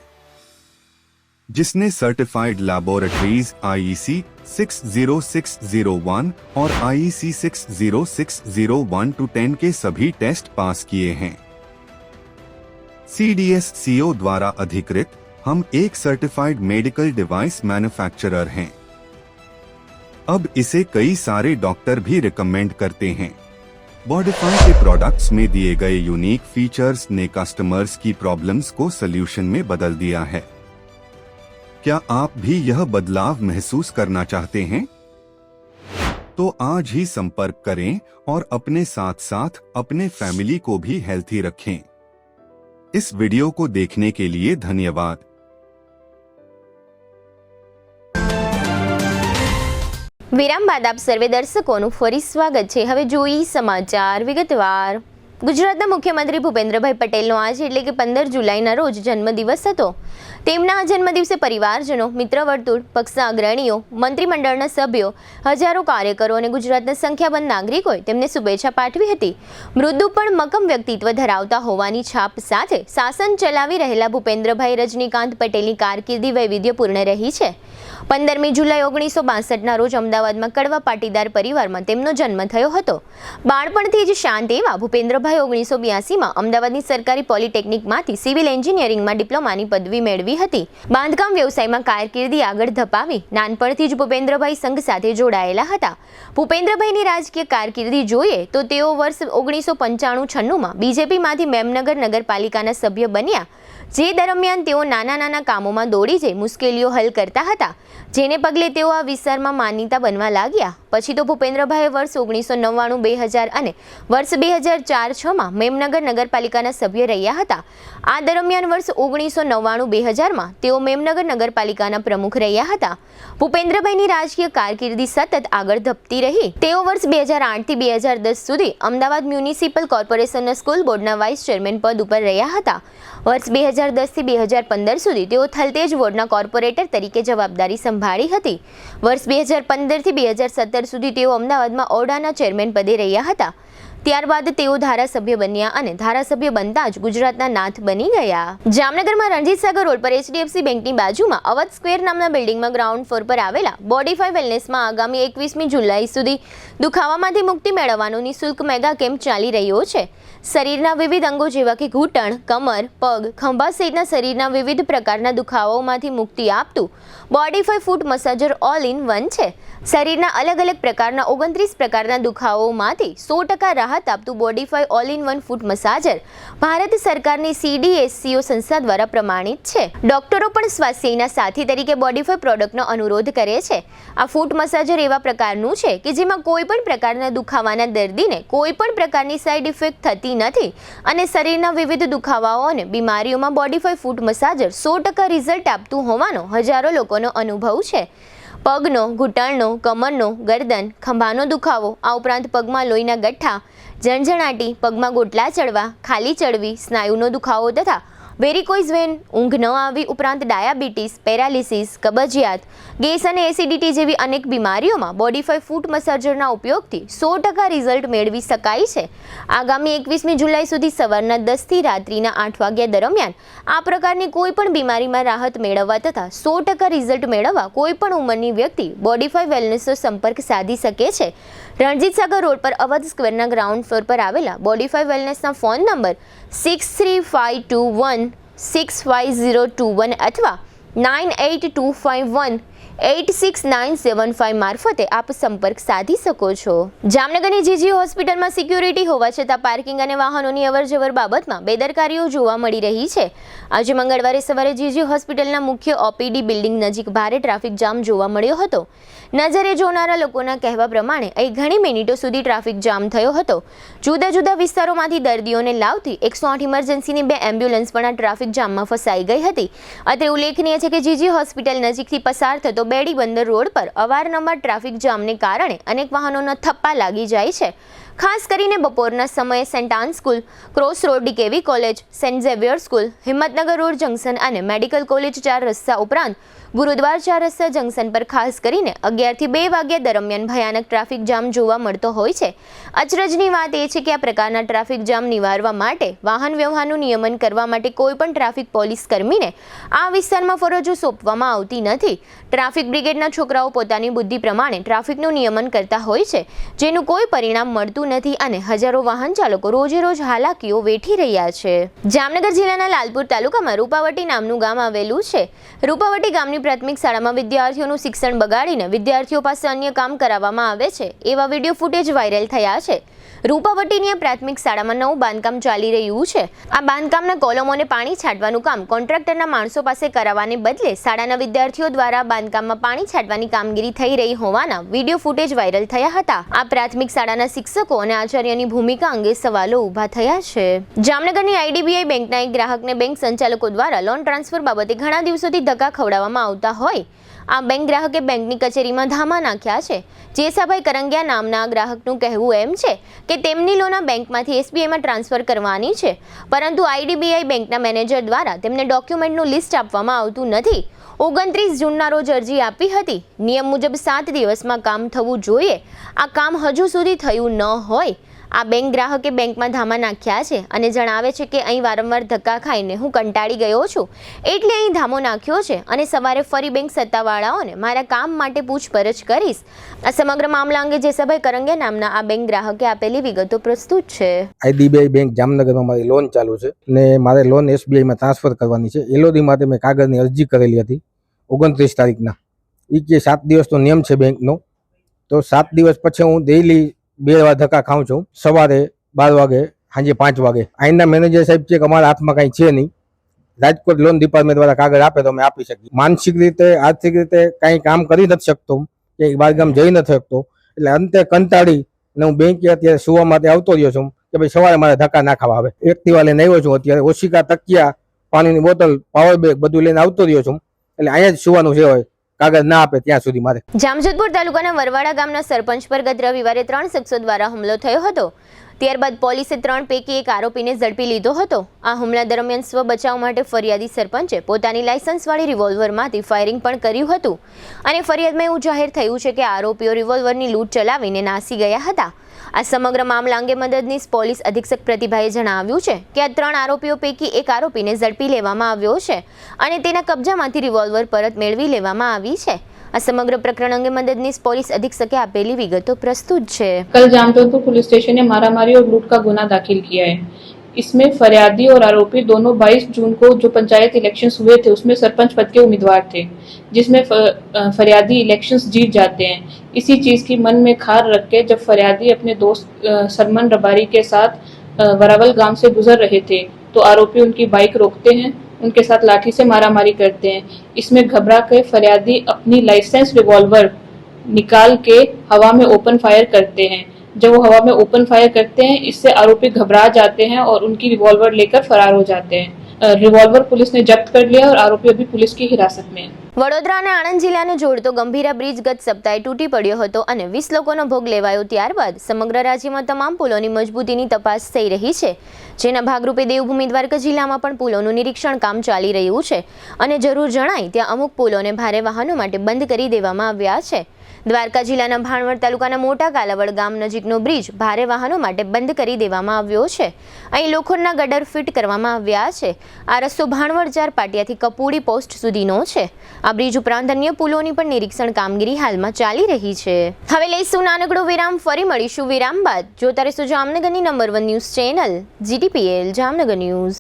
जिसने सर्टिफाइड लैबोरेटरीज IEC 60601 और IEC 60601-10 के सभी टेस्ट पास किए हैं। CDSCO द्वारा अधिकृत हम एक सर्टिफाइड मेडिकल डिवाइस मैन्युफैक्चरर हैं। अब इसे कई सारे डॉक्टर भी रिकमेंड करते हैं। बॉडीफाई के प्रोडक्ट्स में दिए गए यूनिक फीचर्स ने कस्टमर्स की प्रॉब्लम्स को सल्यूशन में बदल दिया है। क्या आप भी यह बदलाव महसूस करना चाहते हैं? तो आज ही संपर्क करें और अपने साथ साथ अपने फैमिली को भी हेल्थी रखें। इस वीडियो को देखने के लिए धन्यवाद। વિરામ બાદ આપ સર્વે દર્શકોનું ફરી સ્વાગત છે। હવે જોઈએ સમાચાર વિગતવાર। ગુજરાતના મુખ્યમંત્રી ભૂપેન્દ્રભાઈ પટેલનો આજ એટલે કે 15 જુલાઈના રોજ જન્મદિવસ હતો। તેમના આ જન્મદિવસે પરિવારજનો, મિત્ર વર્તુળ, પક્ષના અગ્રણીઓ, મંત્રીમંડળના સભ્યો, હજારો કાર્યકરો અને ગુજરાતના સંખ્યાબંધ નાગરિકોએ તેમને શુભેચ્છા પાઠવી હતી। મૃદુ પણ મક્કમ વ્યક્તિત્વ ધરાવતા હોવાની છાપ સાથે શાસન ચલાવી રહેલા ભૂપેન્દ્રભાઈ રજનીકાંત પટેલની કારકિર્દી વૈવિધ્યપૂર્ણ રહી છે। 15મી જુલાઈ 1962ના રોજ અમદાવાદમાં કડવા પાટીદાર પરિવારમાં તેમનો જન્મ થયો હતો। બાળપણથી જ શાંત એવા ભૂપેન્દ્રભાઈ 1982માં અમદાવાદની સરકારી પોલિટેકનિકમાંથી સિવિલ એન્જિનિયરિંગમાં ડિપ્લોમાની પદવી મેળવી હતી। બાંધકામ વ્યવસાયમાં કારકિર્દી આગળ ધપાવી નાનપણથી જ ભૂપેન્દ્રભાઈ સંઘ સાથે જોડાયેલા હતા। ભૂપેન્દ્રભાઈની રાજકીય કારકિર્દી જોઈએ તો તેઓ વર્ષ 1995-96માં બીજેપીમાંથી મેમનગર નગરપાલિકાના સભ્ય બન્યા, જે દરમિયાન તેઓ નાના કામોમાં દોડી જઈ મુશ્કેલીઓ હલ કરતા હતા, જેને પગલે તેઓ આ વિસ્તારમાં માનીતા બનવા લાગ્યા। પછી તો ભૂપેન્દ્રભાઈએ વર્ષ 1999-2000 અને વર્ષ 2004-06માં મેમનગર નગરપાલિકાના સભ્ય રહ્યા હતા। આ દરમિયાન વર્ષ 1999-2000માં તેઓ મેમનગર નગરપાલિકાના પ્રમુખ રહ્યા હતા। ભૂપેન્દ્રભાઈની રાજકીય કારકિર્દી સતત આગળ ધપતી રહી। તેઓ વર્ષ 2008થી 2010 સુધી અમદાવાદ મ્યુનિસિપલ કોર્પોરેશનના સ્કૂલ બોર્ડના વાઇસ ચેરમેન પદ ઉપર રહ્યા હતા। વર્ષ 2010થી 2015 સુધી તેઓ થલતેજ વોર્ડના કોર્પોરેટર તરીકે જવાબદારી સંભાળી હતી। વર્ષ 2015થી 2017 સુધી તેઓ અમદાવાદમાં ઓરડાના ચેરમેન પદે રહ્યા હતા। ત્યારબાદ તેઓ ધારાસભ્ય બન્યા અને ધારાસભ્ય બનતા જ ગુજરાતના નાથ બની ગયા। જામનગરમાં રણજીત સાગર રોડ પર HDFC બેંકની બાજુમાં અવધ સ્ક્વેર નામના બિલ્ડિંગમાં ગ્રાઉન્ડ ફ્લોર પર આવેલા બોડીફાઈ વેલનેસમાં આગામી 21મી જુલાઈ સુધી દુખાવામાંથી મુક્તિ મેળવવાનો નિઃશુલ્ક મેગા કેમ્પ ચાલી રહ્યો છે। શરીરના વિવિધ અંગો જેવા કે ઘૂંટણ, કમર, પગ, ખંભા સહિતના શરીરના વિવિધ પ્રકારના દુખાવાઓમાંથી મુક્તિ આપતું બોડીફાઈ ફૂટ મસાજર ઓલ ઇન વન છે। શરીરના અલગ અલગ પ્રકારના 29 પ્રકારના દુખાવાઓમાંથી 100% રાહત આપતું બોડીફાઈ ઓલ ઇન વન ફૂટ મસાજર ભારત સરકારની CDSCO સંસ્થા દ્વારા પ્રમાણિત છે। ડોક્ટરો પણ સ્વાસ્થ્યના સાથી તરીકે બોડીફાઈ પ્રોડક્ટનો અનુરોધ કરે છે। આ ફૂટ મસાજર એવા પ્રકારનું છે કે જેમાં કોઈ પણ પ્રકારના દુખાવાના દર્દીને કોઈ પણ પ્રકારની સાઇડ ઇફેક્ટ થતી નથી અને શરીરના વિવિધ દુખાવાઓ અને બીમારીઓમાં બોડીફાઈ ફૂટ મસાજર 100% રિઝલ્ટ આપતું હોવાનો હજારો લોકોનો અનુભવ છે। પગનો, ઘૂંટણનો, કમરનો, ગરદન, ખંભાનો દુખાવો, આ ઉપરાંત પગમાં લોહીના ગઠ્ઠા, ઝણઝણાટી, પગમાં ગોટલા ચડવા, ખાલી ચડવી, સ્નાયુનો દુખાવો તથા વેરિકોઇઝ વેન, ઊંઘ ન આવી ઉપરાંત ડાયાબિટીસ, પેરાલિસિસ, કબજિયાત, ગેસ અને એસિડિટી જેવી અનેક બીમારીઓમાં બોડીફાઈ ફૂટ મસાજરના ઉપયોગથી 100% રિઝલ્ટ મેળવી શકાય છે. આગામી 21મી જુલાઈ સુધી સવારના 10 થી રાત્રિના 8 વાગ્યા દરમિયાન આ પ્રકારની કોઈ પણ બીમારીમાં રાહત મેળવવા તથા 100% રિઝલ્ટ મેળવવા કોઈ પણ ઉંમરની વ્યક્તિ બોડીફાઈ વેલનેસનો સંપર્ક સાધી શકે છે. રણજીત સાગર રોડ પર અવધ સ્ક્વેરના ગ્રાઉન્ડ ફ્લોર પર આવેલા બોડીફાઈ વેલનેસના ફોન નંબર 6352165021 અથવા 9825186975 મારફતે આપ સંપર્ક સાધી શકો છો. જામનગરની જીજી હોસ્પિટલમાં સિક્યુરિટી હોવા છતાં પાર્કિંગ અને વાહનોની અવરજવર બાબતમાં બેદરકારીઓ જોવા મળી રહી છે. આજે મંગળવારે સવારે જીજી હોસ્પિટલના મુખ્ય ઓપીડી બિલ્ડિંગ નજીક ભારે ટ્રાફિક જામ જોવા મળ્યો હતો. નજરે જોનારા લોકોના કહેવા પ્રમાણે અહીં ઘણી મિનિટો સુધી ટ્રાફિક જામ થયો હતો. જુદા જુદા વિસ્તારોમાંથી દર્દીઓને લાવતી 108 ઇમરજન્સીની 2 એમ્બ્યુલન્સ પણ આ ટ્રાફિક જામમાં ફસાઈ ગઈ હતી. અત્રે ઉલ્લેખનીય છે કે જીજી હોસ્પિટલ નજીકથી પસાર થતો બેડી બંદર રોડ પર અવારનવાર ટ્રાફિક જામને કારણે અનેક વાહનોના થપ્પા લાગી જાય છે. ખાસ કરીને બપોરના સમયે Saint Ann school, cross road, DKV college, Saint Xavier school, Himmatnagar road junction અને મેડિકલ કોલેજ 4 રસ્તા ઉપરાંત ગુરુદ્વાર 4 રસ્તા જંકશન પર ખાસ કરીને 11 થી 2 વાગ્યા દરમિયાન ભયાનક ટ્રાફિક જામ જોવા મળતો હોય છે. અચરજની વાત એ છે કે આ પ્રકારના ટ્રાફિક જામ નિવારવા માટે વાહન વ્યવહારનું નિયમન કરવા માટે કોઈ પણ ટ્રાફિક પોલીસ કર્મીને આ વિસ્તારમાં ફરજો સોંપવામાં આવતી નથી. ટ્રાફિક બ્રિગેડના છોકરાઓ પોતાની બુદ્ધિ પ્રમાણે ટ્રાફિકનું નિયમન કરતા હોય છે, જેનું કોઈ પરિણામ મળતું નથી અને હજારો વાહન ચાલકો રોજે રોજ હાલાકીઓ વેઠી રહ્યા છે. જામનગર જિલ્લાના લાલપુર તાલુકામાં રૂપાવટી નામનું ગામ આવેલું છે. રૂપાવટી ગામની પ્રાથમિક શાળામાં વિદ્યાર્થીઓનું શિક્ષણ બગાડીને વિદ્યાર્થીઓ પાસે અન્ય કામ કરાવવામાં આવે છે એવા વિડીયો ફૂટેજ વાયરલ થયા છે. રૂપાવટીની પ્રાથમિક શાળામાં નવું બાંધકામ ચાલી રહ્યું છે. આ બાંધકામના કોલમોને પાણી છાંટવાનું કામ કોન્ટ્રાક્ટરના માણસો પાસે કરાવવાને બદલે શાળાના વિદ્યાર્થીઓ દ્વારા બાંધકામમાં પાણી છાંટવાની કામગીરી થઈ રહી હોવાના વિડીયો ફૂટેજ વાયરલ થયા હતા. આ પ્રાથમિક શાળાના શિક્ષકો અને આચાર્યની ભૂમિકા અંગે સવાલો ઊભા થયા છે. જામનગરની આઈડીબીઆઈ બેંકના એક ગ્રાહકને બેંક સંચાલકો દ્વારા લોન ટ્રાન્સફર બાબતે ઘણા દિવસોથી ધક્કા ખવડાવવામાં આવતા હોય આ બેંક ગ્રાહકે બેંકની કચેરીમાં ધામા નાખ્યા છે. જેસાભાઈ કરંગિયા નામના ગ્રાહકનું કહેવું એમ છે કે તેમની લોન બેંકમાંથી એસબીઆઈમાં ટ્રાન્સફર કરવાની છે, પરંતુ આઈડીબીઆઈ બેંકના મેનેજર દ્વારા તેમને ડોક્યુમેન્ટનું લિસ્ટ આપવામાં આવતું નથી. 29 જૂનના રોજ અરજી આપી હતી. નિયમ મુજબ 7 દિવસમાં કામ થવું જોઈએ. આ કામ હજુ સુધી થયું ન હોય. આ બેંક ગ્રાહકે બેંકમાં ધામા નાખ્યા છે અને જણાવે છે કે અહીં વારંવાર ધક્કા ખાઈને હું કંટાળી ગયો છું એટલે અહીં ધામો નાખ્યો છે અને સવારે ફરી બેંક સત્તાવાળાઓને મારા કામ માટે પૂછપરછ કરીશ. આ સમગ્ર મામલા અંગે જેસાભાઈ કરંગિયા નામના આ બેંક ગ્રાહકે આપેલી વિગતો પ્રસ્તુત છે. આઈડીબીઆઈ બેંક જામનગરમાં મારી લોન ચાલુ છે ને મારે લોન એસબીઆઈમાં ટ્રાન્સફર કરવાની છે. એલઓડી માટે મેં કાગળની અરજી કરેલી હતી 29 તારીખના. એ કે 7 દિવસનો નિયમ છે બેંકનો, તો 7 દિવસ પછી હું ડેઈલી 2 વાર ધક્કા ખાઉં છું, સવારે 12 વાગે, સાંજે 5 વાગે. અહીંના મેનેજર સાહેબ છે કે અમારા હાથમાં કંઈ છે નહીં, રાજકોટ લોન ડિપાર્ટમેન્ટ દ્વારા કાગળ આપે તો અમે આપી શકીએ. માનસિક રીતે, આર્થિક રીતે કાંઈ કામ કરી નથી શકતો, કે બહારગામ જઈ નથી શકતો, એટલે અંતે કંટાળી ને હું બેંકે અત્યારે સુવા માટે આવતો રહ્યો છું કે ભાઈ સવારે મારે ધક્કા ના ખાવા આવે. એક્ટિવા લઈને આવ્યો છું, અત્યારે ઓશિકા, તકિયા, પાણીની બોટલ, પાવર બેગ બધું લઈને આવતો રહ્યો છું, એટલે અહીંયા જ સુવાનું છે. હોય કાગળ ના આપે ત્યાં સુધી મારે. જામજોધપુર તાલુકાના વરવાડા ગામના સરપંચ પર ગત રવિવારે 3 શખ્સો દ્વારા હુમલો થયો હતો. ત્યારબાદ પોલીસે 3 પૈકી એક આરોપીને ઝડપી લીધો હતો. આ હુમલા દરમિયાન સ્વ બચાવ માટે ફરિયાદી સરપંચે પોતાની લાયસન્સવાળી રિવોલ્વરમાંથી ફાયરિંગ પણ કર્યું હતું અને ફરિયાદમાં એવું જાહેર થયું છે કે આરોપીઓ રિવોલ્વરની લૂંટ ચલાવીને નાસી ગયા હતા. આ સમગ્ર મામલા અંગે મદદનીશ પોલીસ અધિક્ષક પ્રતિભાએ જણાવ્યું છે કે આ 3 આરોપીઓ પૈકી એક આરોપીને ઝડપી લેવામાં આવ્યો છે અને તેના કબજામાંથી રિવોલ્વર પરત મેળવી લેવામાં આવી છે. આ સમગ્ર प्रकरण अंगे मददनीश पुलिस अधीक्षक આપેલી વિગતો प्रस्तुत છે. कल जामजोधपुर पुलिस स्टेशन ने मारामारी और लूट का गुना दाखिल किया है. इसमें फरियादी और आरोपी दोनों 22 जून को जो पंचायत इलेक्शंस हुए थे उसमें सरपंच पद के उम्मीदवार थे, जिसमें फरियादी इलेक्शंस जीत जाते हैं. इसी चीज की मन में खार रख के जब फरियादी अपने दोस्त सरमन रबारी के साथ वरावल गांव से गुजर रहे थे तो आरोपी उनकी बाइक रोकते हैं, उनके साथ लाठी से मारामारी करते हैं. इसमें घबरा कर फरियादी अपनी लाइसेंस रिवॉल्वर निकाल के हवा में ओपन फायर करते हैं. जब वो हवा में ओपन फायर करते हैं इससे आरोपी घबरा जाते हैं और उनकी रिवॉल्वर लेकर फरार हो जाते हैं. रिवॉल्वर पुलिस ने जब्त कर लिया और आरोपी अभी पुलिस की हिरासत में है. વડોદરા અને આણંદ જિલ્લાને જોડતો ગંભીરા બ્રિજ ગત સપ્તાહે તૂટી પડ્યો હતો અને 20 લોકોનો ભોગ લેવાયો. ત્યારબાદ સમગ્ર રાજ્યમાં તમામ પુલોની મજબૂતીની તપાસ થઈ રહી છે, જેના ભાગરૂપે દેવભૂમિ દ્વારકા જિલ્લામાં પણ પુલોનું નિરીક્ષણ કામ ચાલી રહ્યું છે અને જરૂર જણાય ત્યાં અમુક પુલોને ભારે વાહનો માટે બંધ કરી દેવામાં આવ્યા છે. દ્વારકા જિલ્લાના ભાણવડ તાલુકાના મોટા કાલાવડ ગામ નજીકનો બ્રિજ ભારે વાહનો માટે બંધ કરી દેવામાં આવ્યો છે. અહીં લોખંડના ગટર ફિટ કરવામાં આવ્યા છે. આ રસ્તો ભાણવડ 4 પાટિયાથી કપૂડી પોસ્ટ સુધીનો છે. આ બ્રિજ ઉપરાંત અન્ય પુલોની પણ નિરીક્ષણ કામગીરી હાલમાં ચાલી રહી છે. હવે લઈશું નાનકડો વિરામ, ફરી મળીશું વિરામ બાદ. જોતા રહેશો જામનગરની number 1 news channel GTPL Jamnagar news.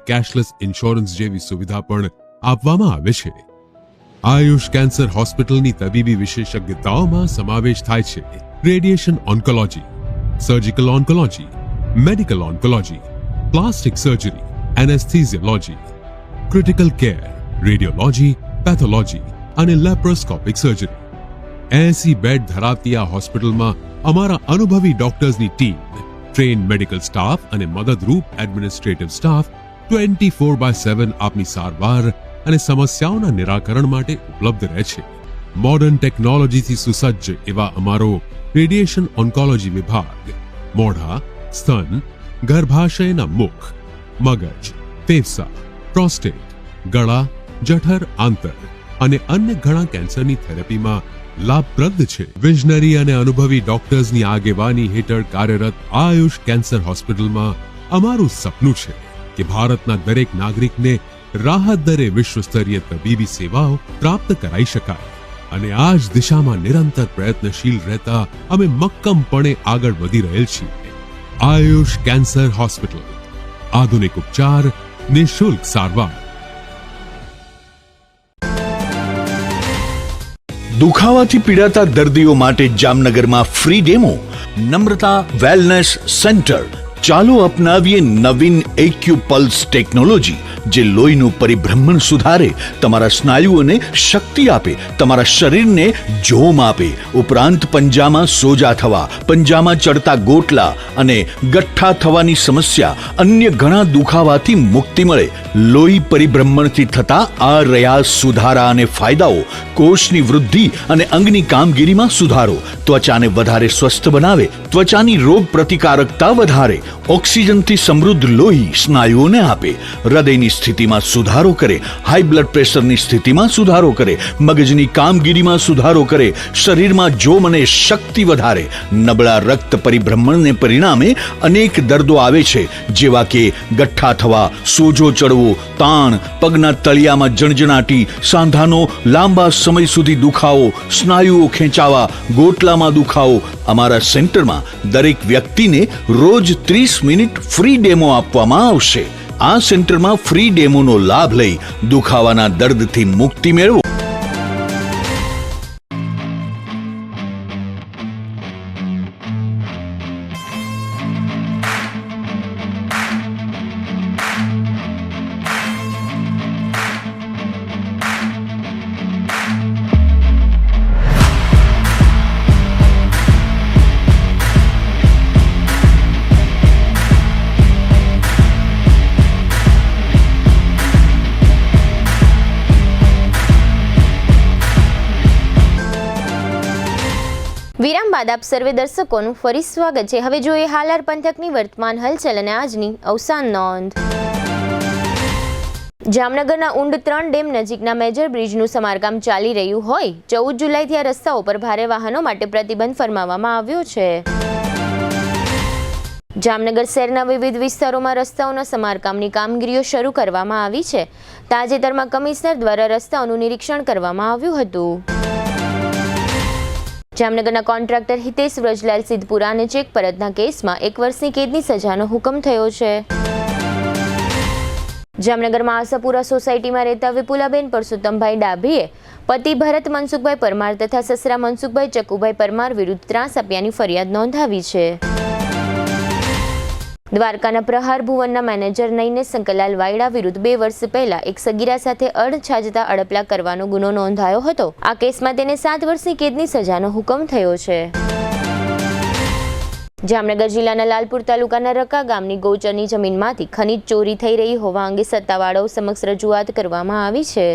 Cashless insurance જેવી સુવિધા પણ આપવામાં આવે છે. આયુષ કેન્સર હોસ્પિટલની તબીબી વિશેષજ્ઞતાઓમાં સમાવેશ થાય છે radiation oncology, surgical oncology, medical oncology, plastic surgery, anaesthesiology, critical care, radiology, pathology અને લેપ્રોસ્કોપિક સર્જરી. 80 બેડ ધરાવતી આ હોસ્પિટલમાં અમારા અનુભવી ડોક્ટર્સની ટીમ, ટ્રેન મેડિકલ સ્ટાફ અને મદદરૂપ એડમિનિસ્ટ્રેટિવ સ્ટાફ 24/7 આપની સારવાર અને સમસ્યાઓના નિરાકરણ માટે ઉપલબ્ધ રહે છે. મોડર્ન ટેકનોલોજીથી સુસજ્જ એવા અમારો રેડિયેશન ઓન્કોલોજી વિભાગ મોઢા, સ્તન, ગર્ભાશયના મુખ, મગજ, ફેફસા, પ્રોસ્ટેટ, ગળા, જઠર, આંતર અને અન્ય ઘણા કેન્સરની થેરેપીમાં લાભપ્રદ છે. વિઝનરી અને અનુભવી ડોક્ટર્સની આગેવાની હેઠળ કાર્યરત આયુષ કેન્સર હોસ્પિટલમાં અમારું સપનું છે કે ભારતના દરેક નાગરિકને રાહત દરે વિશ્વસ્તરીય તબીબી સેવાઓ પ્રાપ્ત કરાઈ શકાય અને આ જ દિશામાં નિરંતર પ્રયત્નશીલ રહેતા અમે મક્કમપણે આગળ વધી રહેલ છીએ. આયુષ કેન્સર હોસ્પિટલ, આધુનિક ઉપચાર, નિઃશુલ્ક સારવાર. દુખાવાથી પીડાતા દર્દીઓ માટે જામનગરમાં ફ્રી ડેમો. નમ્રતા વેલનેસ સેન્ટર. ચાલો અપનાવીએ નવીન એક્યુપલ્સ ટેકનોલોજી, જે લોહીનું પરિભ્રમણ સુધારે, તમારા સ્નાયુઓને શક્તિ આપે, તમારા શરીરને જોમ આપે. ઉપરાંત પંજામાં સોજા થવા, પંજામાં ચડતા ગોટલા અને ગઠ્ઠા થવાની સમસ્યા, અન્ય ઘણા દુખાવાથી મુક્તિ મળે. લોહી પરિભ્રમણથી થતા આ રહ્યા સુધારા અને ફાયદાઓ. કોષની વૃદ્ધિ અને અંગની કામગીરીમાં સુધારો, ત્વચાને વધારે સ્વસ્થ બનાવે, ત્વચાની રોગ પ્રતિકારકતા વધારે, ઓક્સિજનથી સમૃદ્ધ લોહી સ્નાયુઓને આપે, હૃદયની સ્થિતિમાં સુધારો કરે, હાઈ બ્લડ પ્રેશરની સ્થિતિમાં સુધારો કરે, મગજની કામગીરીમાં સુધારો કરે, શરીરમાં જોમ અને શક્તિ વધારે. નબળા રક્ત પરિભ્રમણને પરિણામે અનેક દર્દો આવે છે, જેવા કે ગઠ્ઠા થવા, સોજો ચડવો, તાણ, પગના તળિયામાં જણજણાટી, સાંધાનો લાંબા સમય સુધી દુખાવો, સ્નાયુઓ ખેંચાવા, ગોટલામાં દુખાવો. અમારા સેન્ટરમાં દરેક વ્યક્તિને રોજ 30 મિનિટ ફ્રી ડેમો આપવામાં આવશે. આ સેન્ટરમાં ફ્રી ડેમોનો લાભ લઈ દુખાવાના દર્દથી મુક્તિ મેળવો. વિરામ બાદ આપ સર્વે દર્શકોનું ફરી સ્વાગત છે. હવે જોઈએ હાલાર પંથકની વર્તમાન હલચલ અને આજની અવસાન નોંધ. જામનગરના ઊંડ 3 ડેમ નજીકના મેજર બ્રિજનું સમારકામ ચાલી રહ્યું હોય 14 જુલાઈથી આ રસ્તાઓ પર ભારે વાહનો માટે પ્રતિબંધ ફરમાવવામાં આવ્યો છે. જામનગર શહેરના વિવિધ વિસ્તારોમાં રસ્તાઓના સમારકામની કામગીરીઓ શરૂ કરવામાં આવી છે. તાજેતરમાં કમિશનર દ્વારા રસ્તાઓનું નિરીક્ષણ કરવામાં આવ્યું હતું. જામનગરના કોન્ટ્રાક્ટર હિતેશ વ્રજલાલ સિદ્ધપુરાને ચેક પરતના કેસમાં 1 વર્ષની કેદની સજાનો હુકમ થયો છે. જામનગરમાં આશાપુરા સોસાયટીમાં રહેતા વિપુલાબેન પરસોત્તમભાઈ ડાભીએ પતિ ભરત મનસુખભાઈ પરમાર તથા સસરા મનસુખભાઈ ચકુભાઈ પરમાર વિરુદ્ધ ત્રાસ આપ્યાની ફરિયાદ નોંધાવી છે. દ્વારકાના પ્રહાર ભુવનના મેનેજર નૈનેશ શંકરલાલ વાયડા વિરુદ્ધ 2 વર્ષ પહેલા એક સગીરા સાથે અડછાજતા અડપલા કરવાનો ગુનો નોંધાયો હતો. આ કેસમાં તેને 7 વર્ષની કેદની સજાનો હુકમ થયો છે. જામનગર જિલ્લાના લાલપુર તાલુકાના રકા ગામની ગૌચરની જમીનમાંથી ખનીજ ચોરી થઈ રહી હોવા અંગે સત્તાવાળાઓ સમક્ષ રજૂઆત કરવામાં આવી છે.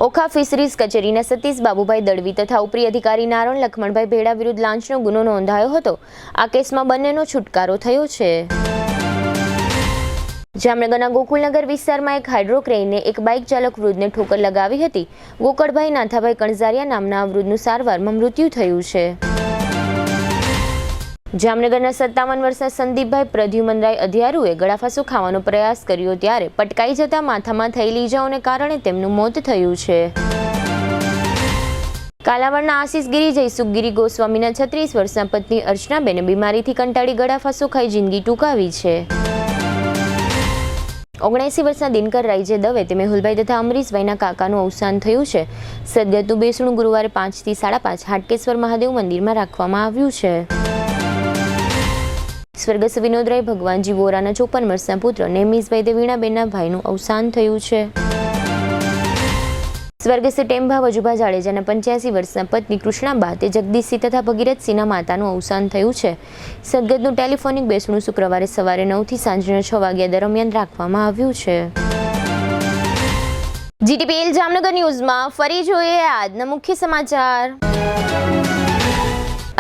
ઓખા ફિશરીઝ કચેરીના સતીશ બાબુભાઈ દળવી તથા ઉપરી અધિકારી નારણ લખમણભાઈ ભેડા વિરુદ્ધ લાંચનો ગુનો નોંધાયો હતો. આ કેસમાં બંનેનો છુટકારો થયો છે. જામનગરના ગોકુલનગર વિસ્તારમાં એક હાઇડ્રો ક્રેઇને એક બાઇક ચાલક વૃદ્ધને ઠોકર લગાવી હતી. ગોકળભાઈ નાથાભાઈ કણઝારિયા નામના વૃદ્ધનું સારવારમાં મૃત્યુ થયું છે. જામનગરના 57 વર્ષના સંદીપભાઈ પ્રદ્યુમનરાય અધિયારુએ ગળાફાંસો ખાવાનો પ્રયાસ કર્યો ત્યારે પટકાઈ જતા માથામાં થયેલી ઈજાઓને કારણે તેમનું મોત થયું છે. કાલાવડના આશીષગીરી જયસુખગીરી ગોસ્વામીના 36 વર્ષના પત્ની અર્ચનાબેને બીમારીથી કંટાળી ગળાફાંસો ખાઈ જિંદગી ટૂંકાવી છે. 79 વર્ષના દિનકર રાયજે દવે તે મેહુલભાઈ તથા અમરીશભાઈના કાકાનું અવસાન થયું છે. સદગતનું બેસણું ગુરુવારે 5 થી 5:30 હાટકેશ્વર મહાદેવ મંદિરમાં રાખવામાં આવ્યું છે. સ્વર્ગસ્થ વિનોદરાય ભગવાનજી વોરાના 54 વર્ષના પુત્ર નેમિશભાઈ દેવીણાબેનના ભાઈનું અવસાન થયું છે. સ્વર્ગસ્થ ટેમ્ભા વજુભા જાડેજાના 85 વર્ષના પત્ની કૃષ્ણાબા તે જગદીશસિંહ તથા ભગીરથસિંહના માતાનું અવસાન થયું છે. સદગતનું ટેલિફોનિક બેસણું શુક્રવારે સવારે 9 થી સાંજના 6 વાગ્યા દરમિયાન રાખવામાં આવ્યું છે. GTPL જામનગર ન્યૂઝમાં ફરી જોઈએ આજના મુખ્ય સમાચાર.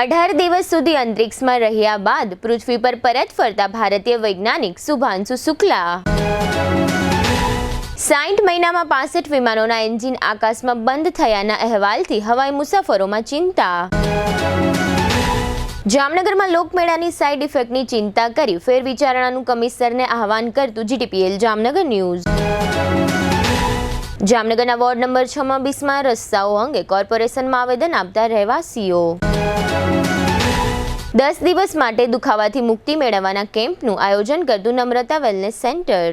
18 દિવસ સુધી અંતરિક્ષમાં રહ્યા બાદ પૃથ્વી પર પરત ફરતા ભારતીય વૈજ્ઞાનિક શુભાંશુ શુક્લા. 60 મહિનામાં 65 વિમાનોના એન્જિન આકાશમાં બંધ થયાના અહેવાલથી હવાઈ મુસાફરોમાં ચિંતા. જામનગરમાં લોકમેળાની સાઇડ ઇફેક્ટની ચિંતા કરી ફેરવિચારણાનું કમિશનરને આહવાન કરતું GTPL જામનગર ન્યૂઝ. જામનગરના વોર્ડ નંબર 6 માં બિસ્માર રસ્તાઓ અંગે કોર્પોરેશનમાં આવેદન આપતા રહેવાસીઓ. 10 દિવસ માટે દુખાવાથી મુક્તિ મેળવવાના કેમ્પનું આયોજન કરતું નમ્રતા વેલનેસ સેન્ટર.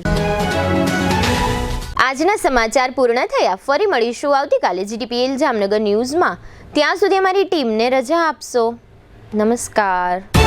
આજના સમાચાર પૂર્ણ થયા. ફરી મળીશું આવતીકાલે GTPL જામનગર ન્યૂઝમાં. ત્યાં સુધી અમારી ટીમને રજા આપશો. નમસ્કાર.